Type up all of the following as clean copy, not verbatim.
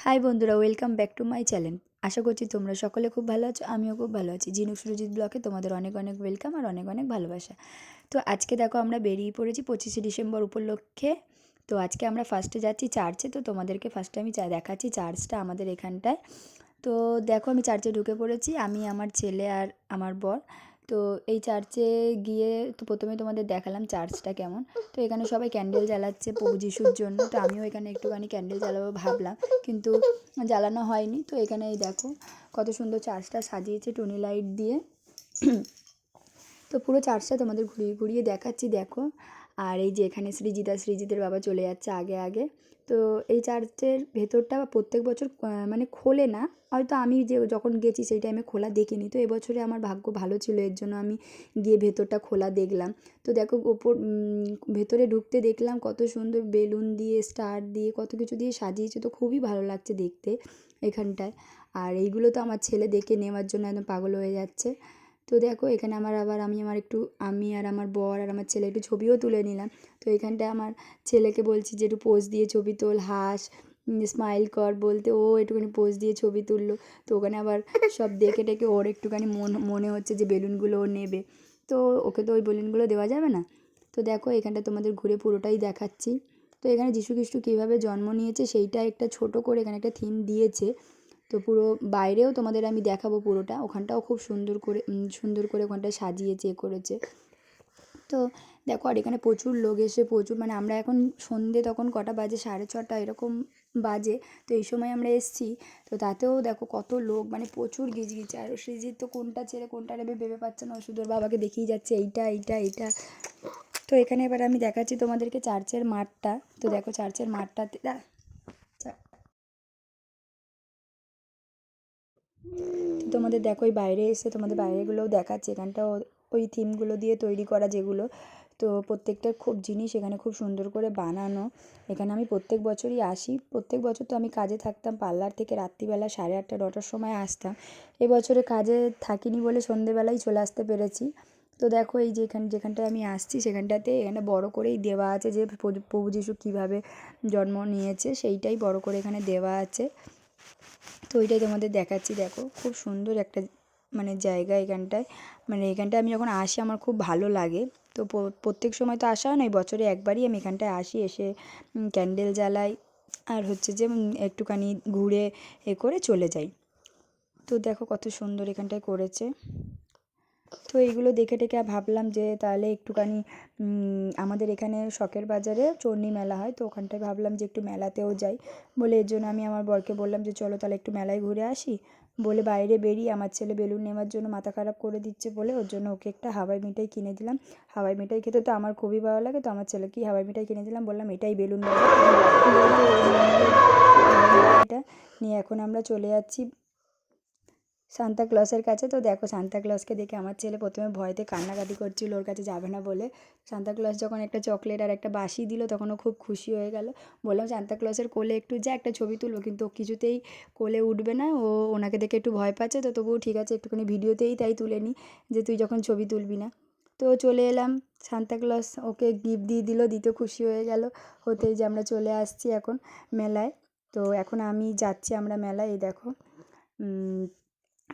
High বন্ধুরা, welcome back to my channel. আশা করছি তোমরা সকলে খুব ভালো আছো, আমিও খুব ভালো আছি। ঝিনুক সুরজিৎ ব্লগে তোমাদের অনেক অনেক ওয়েলকাম আর অনেক অনেক ভালোবাসা। তো আজকে দেখো আমরা বেরিয়ে পড়েছি 25শে ডিসেম্বর উপলক্ষে। তো আজকে আমরা ফার্স্টে যাচ্ছি চার্চে। তো তোমাদেরকে ফার্স্টে আমি দেখাচ্ছি চার্চটা আমাদের এখানটায়। তো দেখো আমি চার্চে ঢুকে পড়েছি, আমি, আমার ছেলে আর আমার বর। তো এই চার্চে গিয়ে তো প্রথমে তোমাদের দেখালাম চার্চটা কেমন। তো এখানে সবাই ক্যান্ডেল জ্বালাচ্ছে প্রভু যিশুর জন্য। তো আমিও এখানে একটুখানি ক্যান্ডেল জ্বালাবো ভাবলাম, কিন্তু জ্বালানো হয়নি। তো এখানে এই দেখো কত সুন্দর চার্চটা সাজিয়েছে টুনি লাইট দিয়ে। তো পুরো চার্চটা তোমাদের ঘুরিয়ে ঘুরিয়ে দেখাচ্ছি, দেখো। আর এই যে এখানে সৃজিতের বাবা চলে যাচ্ছে আগে আগে। তো এই চার্চের ভেতরটা প্রত্যেক বছর মানে খোলে না, হয়তো আমি যে যখন গেছি সেই টাইমে খোলা দেখিনি। তো এবছরে আমার ভাগ্য ভালো ছিল, এর জন্য আমি গিয়ে ভেতরটা খোলা দেখলাম। তো দেখো ভেতরে ঢুকতে দেখলাম কত সুন্দর বেলুন দিয়ে, স্টার দিয়ে, কত কিছু দিয়ে সাজিয়েছে। তো খুবই ভালো লাগছে দেখতে এখানটায়। আর এইগুলো তো আমার ছেলে দেখে নেওয়ার জন্য একদম পাগল হয়ে যাচ্ছে। তো দেখো এখানে আমি আর আমার বর আর আমার ছেলে একটু ছবিও তুলে নিলাম। তো এখানটায় আমার ছেলেকে বলছি যে একটু পোজ দিয়ে ছবি তোল, হাস, স্মাইল কর বলতে ও একটুখানি পোজ দিয়ে ছবি তুললো। তো ওখানে আবার সব দেখে টেকে ওর একটুখানি মনে হচ্ছে যে বেলুনগুলো ও নেবে। তো ওকে তো ওই বেলুনগুলো দেওয়া যাবে না। তো দেখো এখানটা তোমাদের ঘুরে পুরোটাই দেখাচ্ছি। তো এখানে যিশু খ্রিস্ট কীভাবে জন্ম নিয়েছে সেইটা একটা ছোট করে এখানে একটা থিম দিয়েছে। তো পুরো বাইরেও তোমাদের আমি দেখাবো পুরোটা, ওখানটাও খুব সুন্দর করে ওখানটায় সাজিয়েছে, করেছে। তো দেখো আর এখানে প্রচুর লোক এসে প্রচুর, মানে আমরা এখন সন্ধে তখন কটা বাজে, 6:30 এরকম বাজে। তো এই সময় আমরা এসছি। তো তাতেও দেখো কত লোক, মানে প্রচুর গিজগিজ। আর সৃজিত তো কোনটা ছেড়ে কোনটা নেবে ভেবে পাচ্ছে না, ও শুধু ওর বাবাকে দেখিয়ে যাচ্ছে এইটা এইটা এইটা। তো এখানে এবার আমি দেখাচ্ছি তোমাদেরকে চার্চের মাঠটা। তো দেখো চার্চের মাঠটাতে তো তোমাদের দেখো ওই বাইরে এসে তোমাদের বাইরেগুলোও দেখাচ্ছে। এখানটাও ওই থিমগুলো দিয়ে তৈরি করা যেগুলো। তো প্রত্যেকটা খুব জিনিস এখানে খুব সুন্দর করে বানানো। এখানে আমি প্রত্যেক বছরই আসি। প্রত্যেক বছর তো আমি কাজে থাকতাম, পার্লার থেকে রাত্রিবেলা 8:30-9টার সময় আসতাম। এবছরে কাজে থাকিনি বলে সন্ধেবেলায় চলে আসতে পেরেছি। তো দেখো এই যেখানটায় আমি আসছি সেখানটাতে এখানে বড় করেই দেওয়া আছে যে প্রভু যিশু কীভাবে জন্ম নিয়েছে সেইটাই বড় করে এখানে দেওয়া আছে। তো ওইটাই তোমাদের দেখাচ্ছি। দেখো খুব সুন্দর একটা মানে জায়গা এখানটায়। মানে এখানটায় আমি যখন আসি আমার খুব ভালো লাগে। তো প্রত্যেক সময় তো আসা হয় না, বছরে একবারই আমি এখানটায় আসি, এসে ক্যান্ডেল জ্বালাই আর হচ্ছে যে একটুখানি ঘুরে করে চলে যাই। তো দেখো কত সুন্দর এখানটায় করেছে। তো এইগুলো দেখে টেকে ভাবলাম যে তাহলে একটুখানি আমাদের এখানে শখের বাজারে চণ্ডী মেলা হয়, তো ওখানটায় ভাবলাম যে একটু মেলাতেও যাই বলে, এর জন্য আমি আমার বরকে বললাম যে চলো তাহলে একটু মেলায় ঘুরে আসি বলে বাইরে বেরিয়ে আমার ছেলে বেলুন নেওয়ার জন্য মাথা খারাপ করে দিচ্ছে বলে ওর জন্য ওকে একটা হাওয়াই মিঠাই কিনে দিলাম। হাওয়াই মিঠাই খেতে তো আমার খুবই ভালো লাগে, তো আমার ছেলেকেই হাওয়াই মিঠাই কিনে দিলাম, বললাম এটাই বেলুন বাবা। এটা নিয়ে এখন আমরা চলে যাচ্ছি সান্তা ক্লসের কাছে। তো দেখো সান্তা ক্লসকে দেখে আমার ছেলে প্রথমে ভয়তে কান্নাকাটি করছিল, ওর কাছে যাবে না বলে। সান্তা ক্লস যখন একটা চকলেট আর একটা বাঁশি দিল তখন ও খুব খুশি হয়ে গেল। বললাম সান্তা ক্লসের কোলে একটু যা, একটা ছবি তুলবো, কিন্তু ও কিছুতেই কোলে উঠবে না। ও ওনাকে দেখে একটু ভয় পাচ্ছে। তো তবুও ঠিক আছে একটুখানি ভিডিওতেই তাই তুলে নিই যে তুই যখন ছবি তুলবি না। তো চলে এলাম, সান্তা ক্লস ওকে গিফট দিয়ে দিল, দিতে খুশি হয়ে গেল হতেই যে আমরা চলে আসছি এখন মেলায়। তো এখন আমি যাচ্ছি আমরা মেলায়। এই দেখো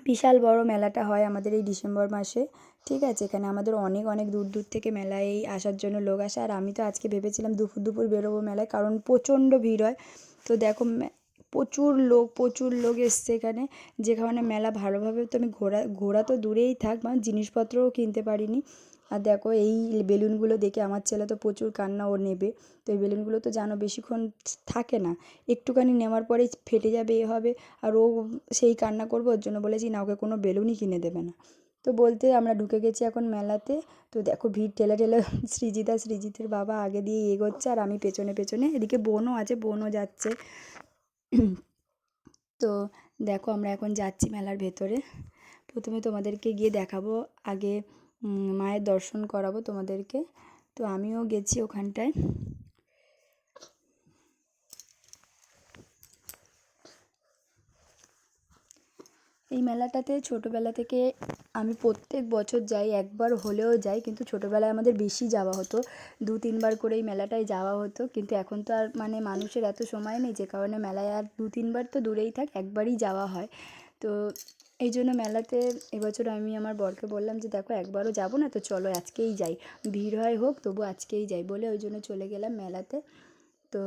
বিশাল বড় মেলাটা হয় আমাদের এই ডিসেম্বর মাসে, ঠিক আছে। এখানে আমাদের অনেক অনেক দূর দূর থেকে মেলায় আসার জন্য লোক আসে। আর আমি তো আজকে ভেবেছিলাম দুপুর দুপুর বেরোবো মেলায়, কারণ প্রচণ্ড ভিড় হয়। তো দেখো প্রচুর লোক এসছে এখানে। যেখানে মেলা ভালোভাবে তো আমি ঘোরা তো দূরেই থাক, মানে জিনিসপত্রও কিনতে পারিনি। আর দেখো এই বেলুনগুলো দেখে আমার ছেলে তো প্রচুর কান্না, ও নেবে। তো এই বেলুনগুলো তো জানো বেশিক্ষণ থাকে না, একটুখানি নেওয়ার পরেই ফেটে যাবে এ হবে। আর ও সেই কান্না করবে, ওর জন্য বলেছি না ওকে কোনো বেলুনই কিনে দেবে না। তো বলতে আমরা ঢুকে গেছি এখন মেলাতে। তো দেখো ভিড় ঠেলে ঠেলে সৃজিতের বাবা আগে দিয়ে এগোচ্ছে আর আমি পেছনে পেছনে, এদিকে বোনও আছে, বোনও যাচ্ছে। তো দেখো আমরা এখন যাচ্ছি মেলার ভেতরে। প্রথমে তোমাদেরকে গিয়ে দেখাবো, আগে মায়ের দর্শন করাবো তোমাদেরকে। তো আমিও গেছি ওখানটায়। এই মেলাটাতে ছোটোবেলা থেকে আমি প্রত্যেক বছর যাই, একবার হলেও যাই, কিন্তু ছোটোবেলায় আমাদের বেশি যাওয়া হতো, 2-3 বার করে এই মেলাটায় যাওয়া হতো। কিন্তু এখন তো আর মানে মানুষের এত সময় নেই, যে কারণে মেলায় আর 2-3 বার তো দূরেই থাক, একবারই যাওয়া হয়। তো এই জন্য মেলাতে এবছর আমি আমার বরকে বললাম যে দেখো একবারও যাবো না, তো চলো আজকেই যাই, ভিড় হয় হোক তবু আজকেই যাই বলে ওই জন্য চলে গেলাম মেলাতে। তো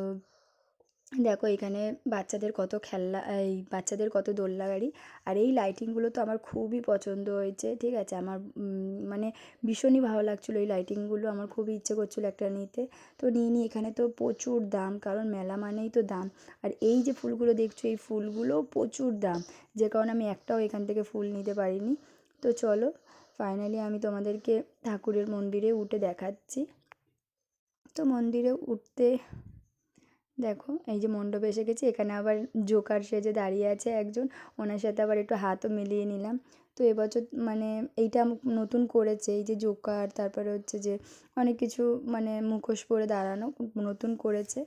দেখো এখানে বাচ্চাদের কত খেলনা, এই বাচ্চাদের কত দোলনা গাড়ি, আর এই লাইটিংগুলো তো আমার খুবই পছন্দ হয়েছে, ঠিক আছে। আমার মানে ভীষণই ভালো লাগছিলো এই লাইটিংগুলো, আমার খুবই ইচ্ছে করছিলো একটা নিতে, তো নিই। এখানে তো প্রচুর দাম, কারণ মেলা মানেই তো দাম। আর এই যে ফুলগুলো দেখছো, এই ফুলগুলো প্রচুর দাম, যে কারণে আমি একটাও এখান থেকে ফুল নিতে পারিনি। তো চলো ফাইনালি আমি তোমাদেরকে ঠাকুরের মন্দিরে উঠে দেখাচ্ছি। তো মন্দিরে উঠতে দেখো এই যে মণ্ডপে এসে গেছি, এখানে আবার জোকার সেজে দাঁড়িয়ে আছে একজন, ওনার সাথে আবার একটু হাতও মিলিয়ে নিলাম। তো এবছর মানে এইটা নতুন করেছে, এই যে জোকার, তারপরে হচ্ছে যে অনেক কিছু মানে মুখোশ পরে দাঁড়ানো নতুন করেছে,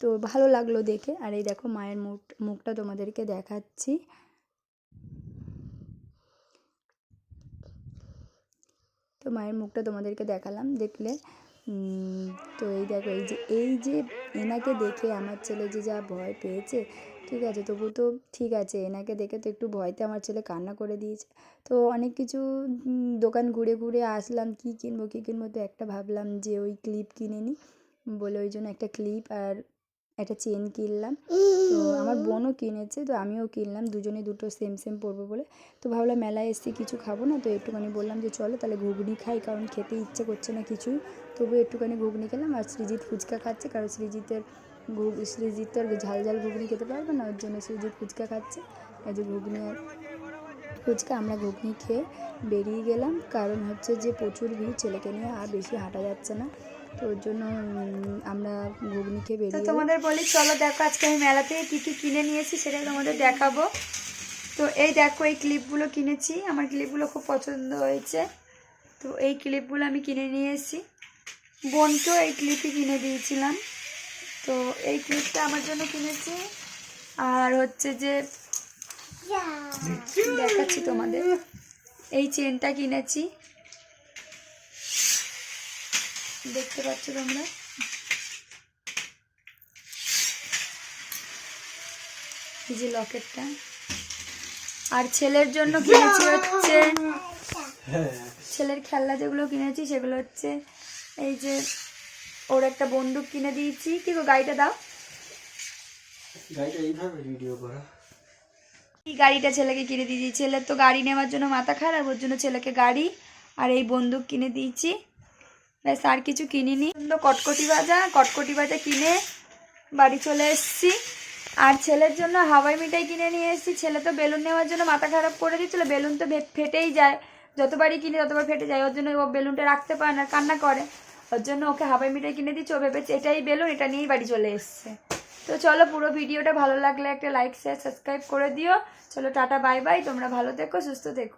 তো ভালো লাগলো দেখে। আর এই দেখো মায়ের মুখটা তোমাদেরকে দেখাচ্ছি। তো মায়ের মুখটা তোমাদেরকে দেখালাম, দেখলে। তো এই দেখো এই যে এনাকে দেখে আমার ছেলে যে যা ভয় পেয়েছে, ঠিক আছে, তবু তো ঠিক আছে, এনাকে দেখে তো একটু ভয়তে আমার ছেলে কান্না করে দিয়েছে। তো অনেক কিছু দোকান ঘুরে ঘুরে আসলাম, কী কিনবো, তো একটা ভাবলাম যে ওই ক্লিপ কিনে নিই বলে ওই জন্য একটা ক্লিপ আর একটা চেন কিনলাম। তো আমার বোনও কিনেছে, তো আমিও কিনলাম, দুজনে দুটো সেম সেম পরবো বলে। তো ভাবলাম মেলায় এসেছি কিছু খাবো না, তো একটুখানি বললাম যে চলো তাহলে ঘুগনি খাই, কারণ খেতে ইচ্ছে করছে না কিছুই, তবু একটুখানি ঘুগনি খেলাম। আর সৃজিত ফুচকা খাচ্ছে, কারণ সৃজিত তো আর ঝাল ঝাল ঘুগনি খেতে পারবে না, ওর জন্য সৃজিত ফুচকা খাচ্ছে। এই যে ঘুগনি আর ফুচকা, আমরা ঘুগনি খেয়ে বেরিয়ে গেলাম, কারণ হচ্ছে যে প্রচুর ভিড়, ছেলেকে নিয়ে আর বেশি হাঁটা যাচ্ছে না, তো ওর জন্য আমরা ঘুগনি খেয়ে বেরিয়ে। তোমাদের বলি চলো দেখো আজকে আমি মেলা থেকে কী কী কিনে নিয়েছি সেটা তোমাদের দেখাবো। তো এই দেখো এই ক্লিপগুলো কিনেছি, আমার ক্লিপগুলো খুব পছন্দ হয়েছে, তো এই ক্লিপগুলো আমি কিনে নিয়ে এসেছি। বোনকেও এই ক্লিপই কিনে দিয়েছিলাম, তো এই ক্লিপটা আমার জন্য কিনেছি। আর হচ্ছে যে দেখাচ্ছি তোমাদের, এই চেনটা কিনেছি, দেখতে পাচ্ছ তোমরা, এই যে লকেটটা। আর ছেলের জন্য কিনেছি হচ্ছে ছেলের খেলনা, যেগুলো কিনেছি সেগুলো হচ্ছে এই যে ওর একটা বন্দুক কিনে দিয়েছি। কি গো গাড়িটা দাও, এই গাড়িটা ছেলেকে কিনে দিয়েছি, ছেলের তো গাড়ি নেওয়ার জন্য মাথা খারাপ, ওর জন্য ছেলেকে গাড়ি আর এই বন্দুক কিনে দিয়েছি, ব্যাস আর কিছু কিনিনি। কটকটি ভাজা কিনে বাড়ি চলে এসেছি। আর ছেলের জন্য হাওয়াই মিঠাই কিনে নিয়ে এসেছি, ছেলে তো বেলুন নেওয়ার জন্য মাথা খারাপ করে দিচ্ছিলো, বেলুন তো ফেটেই যায়, যতবারই কিনে ততবার ফেটে যায়, ওর জন্য ও বেলুনটা রাখতে পারে না, কান্না করে, ওর জন্য ওকে হাওয়াই মিঠাই কিনে দিচ্ছি, ও ভেবেছে এটাই বেলুন, এটা নিয়েই বাড়ি চলে এসছে। তো চলো পুরো ভিডিওটা ভালো লাগলে একটা লাইক শেয়ার সাবস্ক্রাইব করে দিও। চলো টাটা বাই বাই, তোমরা ভালো থেকো সুস্থ থেকো।